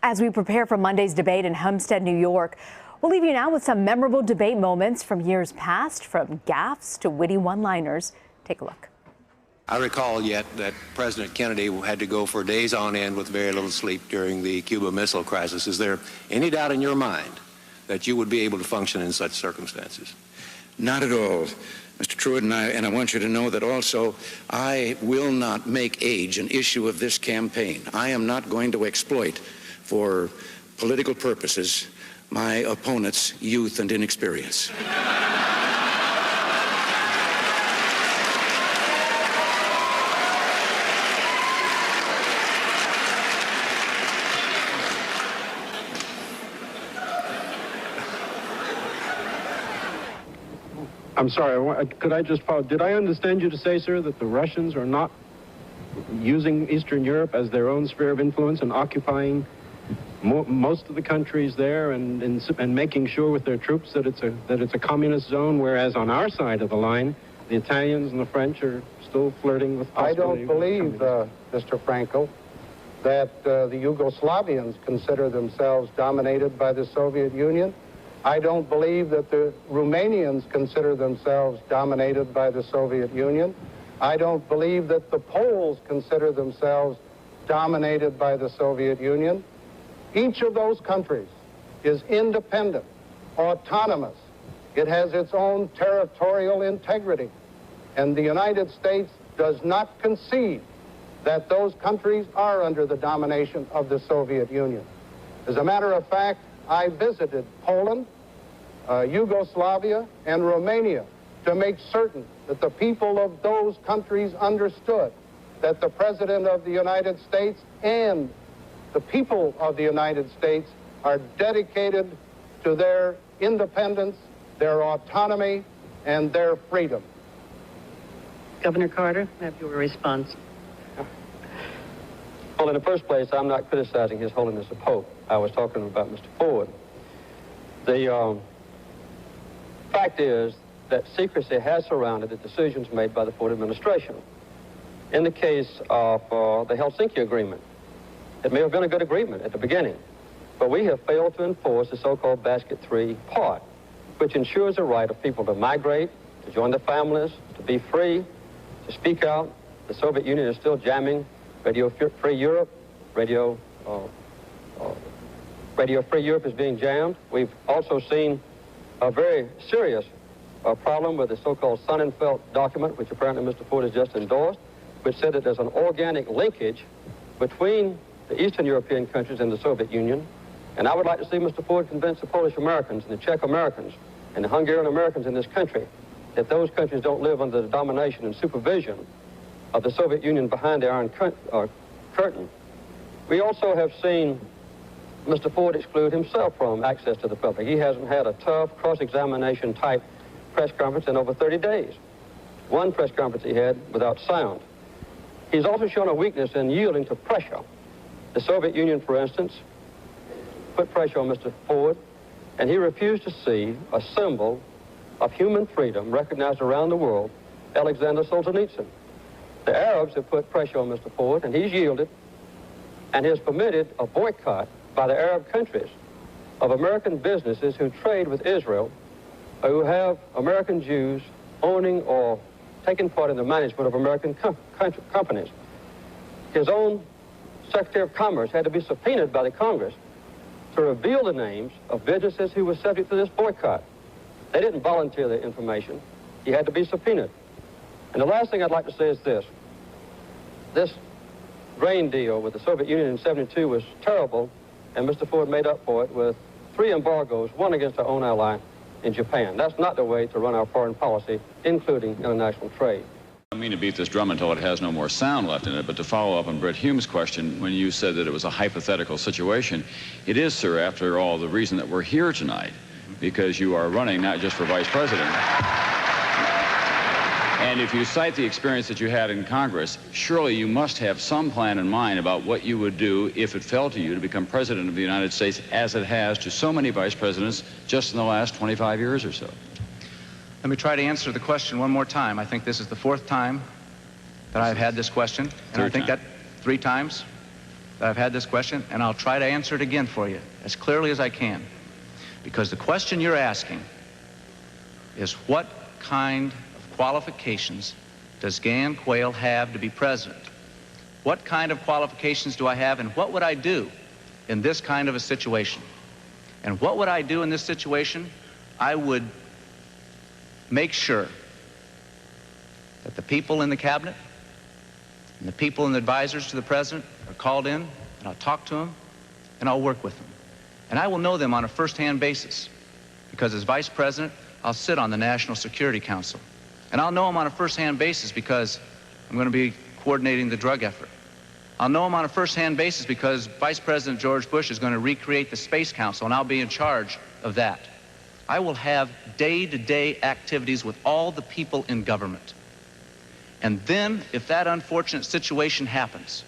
As we prepare for Monday's debate in Hempstead, New York, we'll leave you now with some memorable debate moments from years past, from gaffes to witty one-liners. Take a look. I recall yet that President Kennedy had to go for days on end with very little sleep during the Cuba Missile Crisis. Is there any doubt in your mind that you would be able to function in such circumstances? Not at all, Mr. Truitt, and I want you to know that also I will not make age an issue of this campaign. I am not going to exploit for political purposes my opponent's youth and inexperience. I'm sorry, could I just follow? Did I understand you to say, sir, that the Russians are not using Eastern Europe as their own sphere of influence and occupying most of the countries there and making sure with their troops that it's a communist zone, whereas on our side of the line, the Italians and the French are still flirting with I don't believe, Mr. Frankel, that the Yugoslavians consider themselves dominated by the Soviet Union. I don't believe that the Romanians consider themselves dominated by the Soviet Union. I don't believe that the Poles consider themselves dominated by the Soviet Union. Each of those countries is independent, autonomous. It has its own territorial integrity. And the United States does not concede that those countries are under the domination of the Soviet Union. As a matter of fact, I visited Poland, Yugoslavia, and Romania to make certain that the people of those countries understood that the President of the United States and the people of the United States are dedicated to their independence, their autonomy, and their freedom. Governor Carter, have your response. Well, in the first place, I'm not criticizing His Holiness the Pope. I was talking about Mr. Ford. The fact is that secrecy has surrounded the decisions made by the Ford administration. In the case of the Helsinki Agreement, it may have been a good agreement at the beginning, but we have failed to enforce the so-called Basket 3 part, which ensures the right of people to migrate, to join their families, to be free, to speak out. The Soviet Union is still jamming Radio Free Europe. Radio Free Europe is being jammed. We've also seen a very serious problem with the so-called Sonnenfeld document, which apparently Mr. Ford has just endorsed, which said that there's an organic linkage between the Eastern European countries and the Soviet Union. And I would like to see Mr. Ford convince the Polish Americans and the Czech Americans and the Hungarian Americans in this country that those countries don't live under the domination and supervision of the Soviet Union behind the Iron Curtain. We also have seen Mr. Ford exclude himself from access to the public. He hasn't had a tough cross-examination type press conference in over 30 days. One press conference he had without sound. He's also shown a weakness in yielding to pressure. The Soviet Union, for instance, put pressure on Mr. Ford, and he refused to see a symbol of human freedom recognized around the world, Alexander Solzhenitsyn. The Arabs have put pressure on Mr. Ford, and he's yielded, and has permitted a boycott by the Arab countries of American businesses who trade with Israel, or who have American Jews owning or taking part in the management of American companies. His own Secretary of Commerce had to be subpoenaed by the Congress to reveal the names of businesses who were subject to this boycott. They didn't volunteer their information. He had to be subpoenaed. And the last thing I'd like to say is this. This grain deal with the Soviet Union in '72 was terrible, and Mr. Ford made up for it with 3 embargoes, one against our own ally in Japan. That's not the way to run our foreign policy, including international trade. I don't mean to beat this drum until it has no more sound left in it, but to follow up on Brett Hume's question, when you said that it was a hypothetical situation, it is, sir, after all, the reason that we're here tonight, because you are running not just for vice president. And if you cite the experience that you had in Congress, surely you must have some plan in mind about what you would do if it fell to you to become president of the United States, as it has to so many vice presidents just in the last 25 years or so. Let me try to answer the question one more time. I think this is the 4th time that I've had this question. And I think that 3 times. that I've had this question, and I'll try to answer it again for you as clearly as I can. Because the question you're asking is, what kind of qualifications does Gan Quayle have to be president? What kind of qualifications do I have, and what would I do in this kind of a situation? And what would I do in this situation? I would make sure that the people in the cabinet and the people and the advisors to the president are called in, and I'll talk to them, and I'll work with them. And I will know them on a first-hand basis, because as vice president, I'll sit on the National Security Council. And I'll know them on a first-hand basis because I'm going to be coordinating the drug effort. I'll know them on a first-hand basis because Vice President George Bush is going to recreate the Space Council, and I'll be in charge of that. I will have day-to-day activities with all the people in government. And then, if that unfortunate situation happens,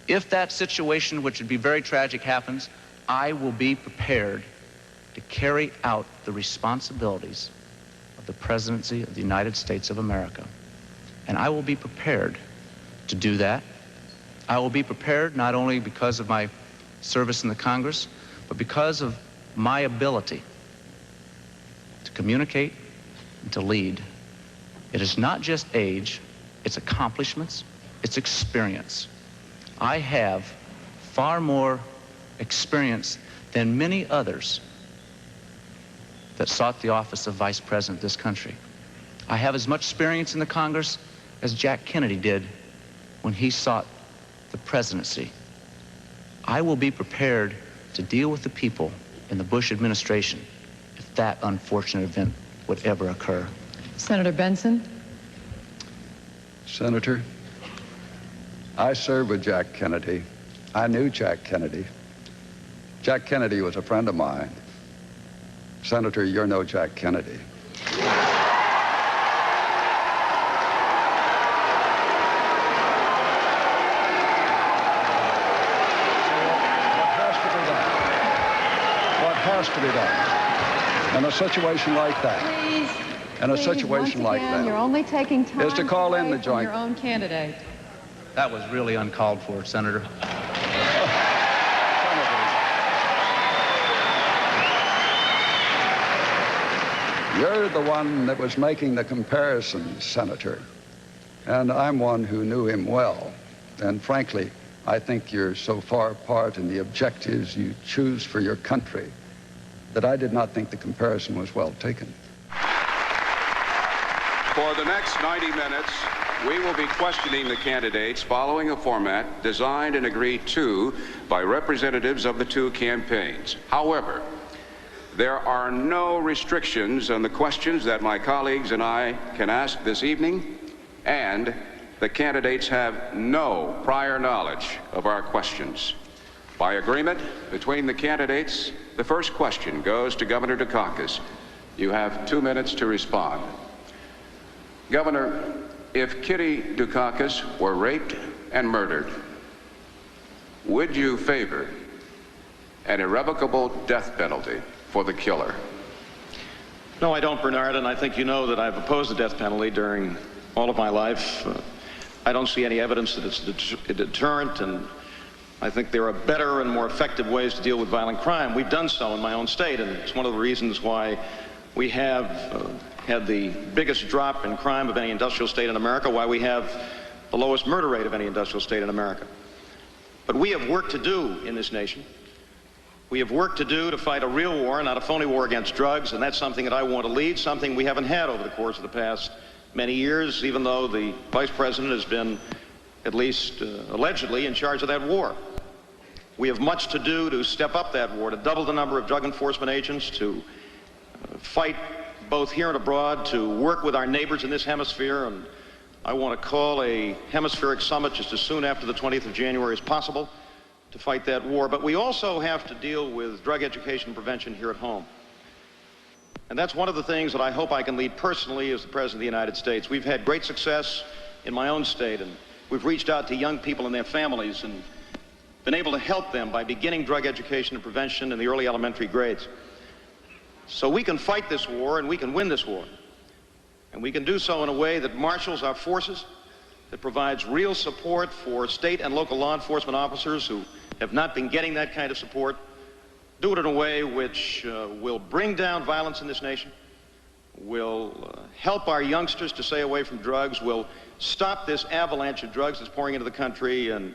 if that situation, which would be very tragic, happens, I will be prepared to carry out the responsibilities of the presidency of the United States of America. And I will be prepared to do that. I will be prepared not only because of my service in the Congress, but because of my ability to communicate and to lead. It is not just age, it's accomplishments, it's experience. I have far more experience than many others that sought the office of Vice President of this country. I have as much experience in the Congress as Jack Kennedy did when he sought the presidency. I will be prepared to deal with the people in the Bush administration if that unfortunate event would ever occur. Senator Benson. Senator, I served with Jack Kennedy. I knew Jack Kennedy. Jack Kennedy was a friend of mine. Senator, you're no Jack Kennedy. To be done in a situation like that. Please, in a situation like that, you're only taking time is to call in the joint. Your own candidate. That was really uncalled for, Senator. You're the one that was making the comparisons, Senator, and I'm one who knew him well. And frankly, I think you're so far apart in the objectives you choose for your country that I did not think the comparison was well taken. For the next 90 minutes, we will be questioning the candidates following a format designed and agreed to by representatives of the two campaigns. However, there are no restrictions on the questions that my colleagues and I can ask this evening, and the candidates have no prior knowledge of our questions. By agreement between the candidates, the first question goes to Governor Dukakis. You have 2 minutes to respond. Governor, if Kitty Dukakis were raped and murdered, would you favor an irrevocable death penalty for the killer? No, I don't, Bernard, and I think you know that I've opposed the death penalty during all of my life. I don't see any evidence that it's a deterrent, and I think there are better and more effective ways to deal with violent crime. We've done so in my own state, and it's one of the reasons why we have had the biggest drop in crime of any industrial state in America, why we have the lowest murder rate of any industrial state in America. But we have work to do in this nation. We have work to do to fight a real war, not a phony war against drugs, and that's something that I want to lead, something we haven't had over the course of the past many years, even though the Vice President has been, at least allegedly, in charge of that war. We have much to do to step up that war, to double the number of drug enforcement agents, to fight both here and abroad, to work with our neighbors in this hemisphere, and I want to call a hemispheric summit just as soon after the 20th of January as possible to fight that war. But we also have to deal with drug education and prevention here at home. And that's one of the things that I hope I can lead personally as the President of the United States. We've had great success in my own state, and we've reached out to young people and their families and been able to help them by beginning drug education and prevention in the early elementary grades. So we can fight this war and we can win this war. And we can do so in a way that marshals our forces that provides real support for state and local law enforcement officers who have not been getting that kind of support. Do it in a way which will bring down violence in this nation, will help our youngsters to stay away from drugs, will stop this avalanche of drugs that's pouring into the country, and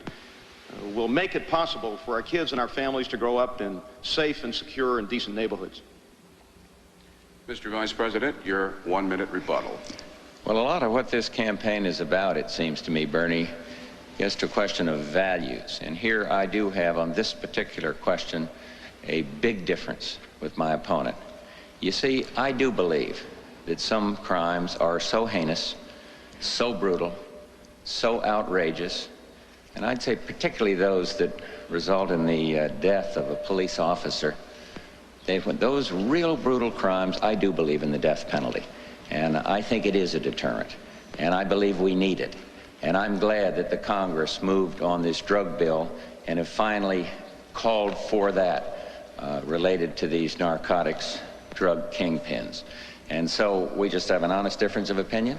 will make it possible for our kids and our families to grow up in safe and secure and decent neighborhoods. Mr. Vice President, your 1-minute rebuttal. Well, a lot of what this campaign is about, it seems to me, Bernie, gets to a question of values. And here I do have, on this particular question, a big difference with my opponent. You see, I do believe that some crimes are so heinous, so brutal, so outrageous, and I'd say particularly those that result in the death of a police officer. Those real brutal crimes, I do believe in the death penalty. And I think it is a deterrent. And I believe we need it. And I'm glad that the Congress moved on this drug bill and have finally called for that related to these narcotics drug kingpins. And so we just have an honest difference of opinion.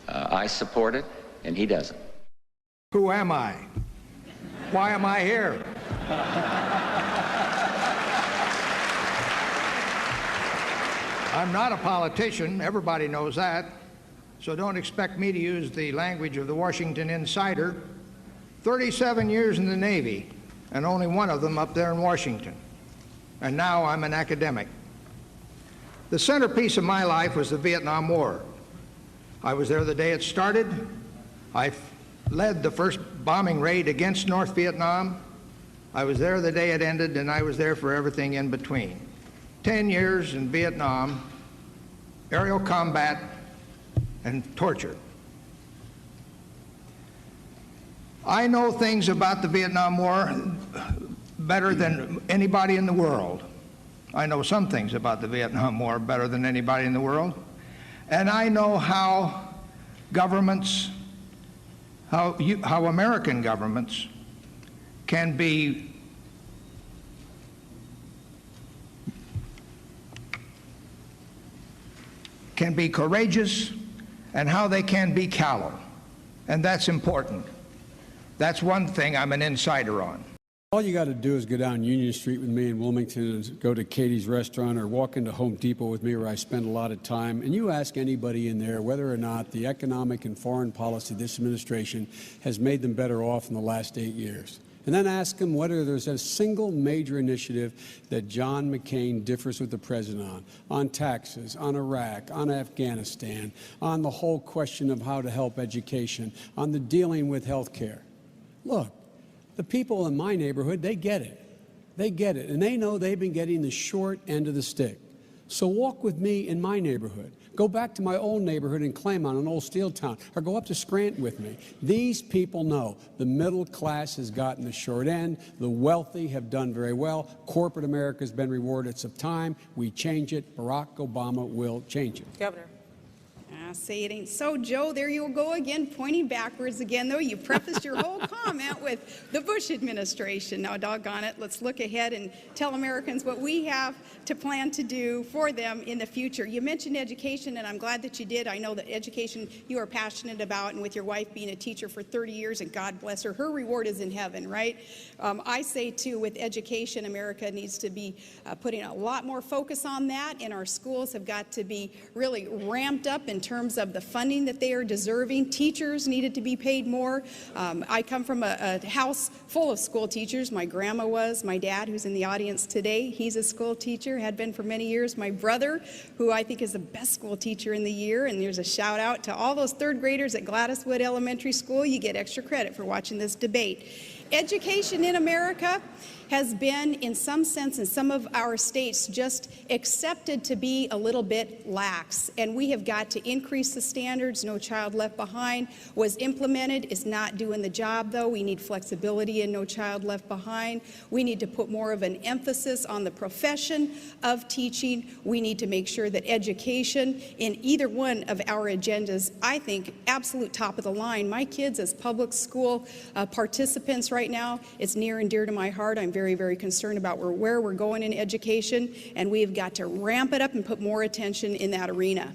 I support it, and he doesn't. Who am I? Why am I here? I'm not a politician, everybody knows that, so don't expect me to use the language of the Washington Insider. 37 years in the Navy, and only one of them up there in Washington. And now I'm an academic. The centerpiece of my life was the Vietnam War. I was there the day it started. I led the first bombing raid against North Vietnam. I was there the day it ended, and I was there for everything in between. 10 years in Vietnam, aerial combat and torture. I know things about the Vietnam War better than anybody in the world. I know some things about the Vietnam War better than anybody in the world. And I know how governments, how American governments can be courageous and how they can be callow. And that's important. That's one thing I'm an insider on. All you got to do is go down Union Street with me in Wilmington and go to Katie's restaurant or walk into Home Depot with me where I spend a lot of time, and you ask anybody in there whether or not the economic and foreign policy of this administration has made them better off in the last 8 years. And then ask them whether there's a single major initiative that John McCain differs with the president on taxes, on Iraq, on Afghanistan, on the whole question of how to help education, on the dealing with health care. Look, the people in my neighborhood, they get it. They get it, and they know they've been getting the short end of the stick. So walk with me in my neighborhood. Go back to my old neighborhood in Claymont, an old steel town, or go up to Scranton with me. These people know the middle class has gotten the short end. The wealthy have done very well. Corporate America has been rewarded. It's time we change it. Barack Obama will change it. Governor. Say it ain't so, Joe. There you go again, pointing backwards again, though. You prefaced your whole comment with the Bush administration. Now, doggone it, let's look ahead and tell Americans what we have to plan to do for them in the future. You mentioned education, and I'm glad that you did. I know that education you are passionate about, and with your wife being a teacher for 30 years, and God bless her, her reward is in heaven, right? I say, too, with education, America needs to be putting a lot more focus on that, and our schools have got to be really ramped up in terms of the funding that they are deserving. Teachers needed to be paid more. I come from a house full of school teachers. My grandma was. My dad, who's in the audience today, he's a school teacher, had been for many years. My brother, who I think is the best school teacher in the year, and there's a shout out to all those third graders at Gladyswood Elementary School. You get extra credit for watching this debate. Education in America has been, in some sense, in some of our states, just accepted to be a little bit lax. And we have got to increase the standards. No Child Left Behind was implemented. It's not doing the job, though. We need flexibility in No Child Left Behind. We need to put more of an emphasis on the profession of teaching. We need to make sure that education in either one of our agendas, I think, absolute top of the line. My kids as public school participants right now, it's near and dear to my heart. I'm very, very concerned about where we're going in education, and we've got to ramp it up and put more attention in that arena.